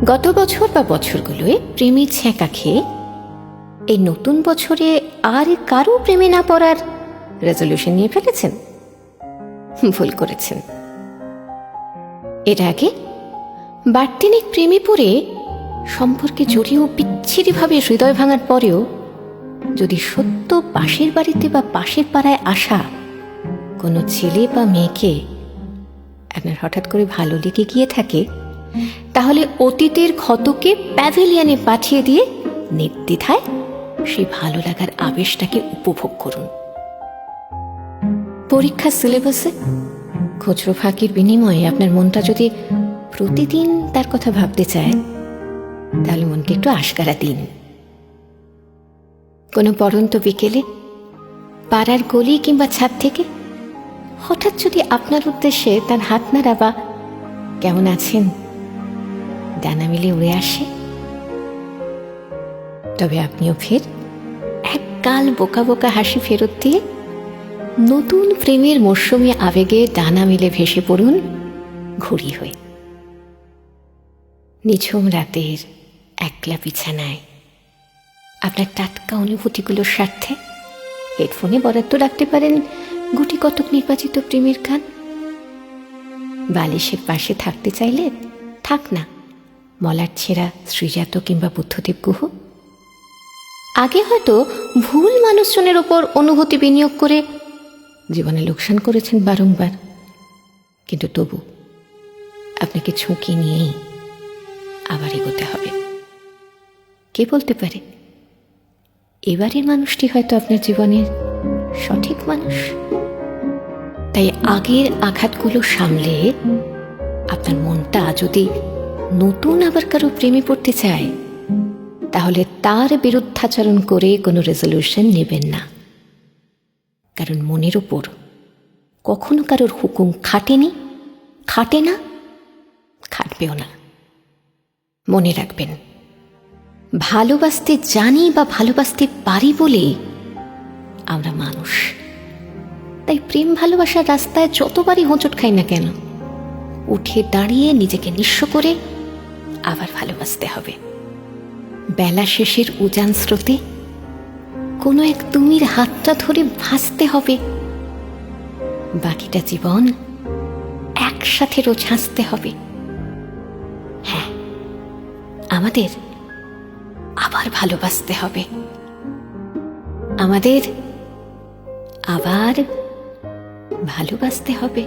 গত বছর বা বছরগুলোয় প্রেমের ছ্যাঁকা খেয়ে এই নতুন বছরে আর কারো প্রেমে না পড়ার রেজলিউশন নিয়ে ফেলেছেন? ভুল করেছেন। এর আগে বাড়তিনিক প্রেমে পড়ে সম্পর্কে জড়িয়েও বিচ্ছিরিভাবে হৃদয় ভাঙার পরেও যদি সত্য পাশের বাড়িতে বা পাশের পাড়ায় আসা কোনো ছেলে বা মেয়েকে আপনার হঠাৎ করে ভালো লেগে গিয়ে থাকে, তাহলে অতীতের ক্ষতকে প্যাভিলিয়নে পাঠিয়ে দিয়ে নির্দ্বিধায় সেই ভালো লাগার আবেশটাকে উপভোগ করুন। পরীক্ষার সিলেবাসে খুচরো ফাঁকির বিনিময়ে আপনার মনটা যদি প্রতিদিন তার কথা ভাবতে চায়, তাহলে মনকে একটু আশকারা দিন। কোনো পড়ন্ত বিকেলে পাড়ার গলি কিংবা ছাদ থেকে হঠাৎ যদি আপনার উদ্দেশ্যে তার হাত নাড়া বা কেমন আছেন ডানা মিলে উড়ে আসে, তবে আপনিও ফের একগাল বোকা বোকা হাসি ফেরত দিয়ে নতুন প্রেমের মরশুমে আবেগে ডানা মিলে ভেসে পড়ুন ঘুড়ি হয়ে। নিঝুম রাতের একলা বিছানায় আপনার টাটকা অনুভূতিগুলোর স্বার্থে হেডফোনে বরাদ্দ রাখতে পারেন গুটি কতক নির্বাচিত প্রেমের গান। বালিশের পাশে থাকতে চাইলে থাক না মলার ছেঁড়া শ্রীজাত কিংবা বুদ্ধদেব গুহ। আগে হয়তো ভুল মানুষজনের ওপর অনুভূতি বিনিয়োগ করে জীবনে লোকসান করেছেন বারংবার, কিন্তু তবু আপনাকে ঝুঁকি নিয়েই আবার এগোতে হবে। কে বলতে পারে এবারের মানুষটি হয়তো আপনার জীবনের সঠিক মানুষ। তাই আগের আঘাতগুলো সামলে আপনার মনটা যদি নতুন আবার কারো প্রেমে পড়তে চায়, তাহলে তার বিরুদ্ধাচরণ করে কোনো রেজলিউশন নেবেন না। কারণ মনের ওপর কখনো কারোর হুকুম খাটেনি, খাটে না, খাটবেও না। মনে রাখবেন, ভালোবাসতে জানি বা ভালোবাসতে পারি বলে আমরা মানুষ। তাই প্রেম ভালোবাসার রাস্তায় যতবারই হোঁচট খাই না কেন, উঠে দাঁড়িয়ে নিজেকে নিঃস্ব করে আবার ভালোবাসতে হবে। বেলা শেষের উজান স্রোতে কোনো এক তুমির হাতটা ধরে ভাসতে হবে। বাকিটা জীবন একসাথে রোজ হাসতে হবে। হ্যাঁ, আমাদের আবার ভালোবাসতে হবে, আমাদের আবার ভালোবাসতে হবে।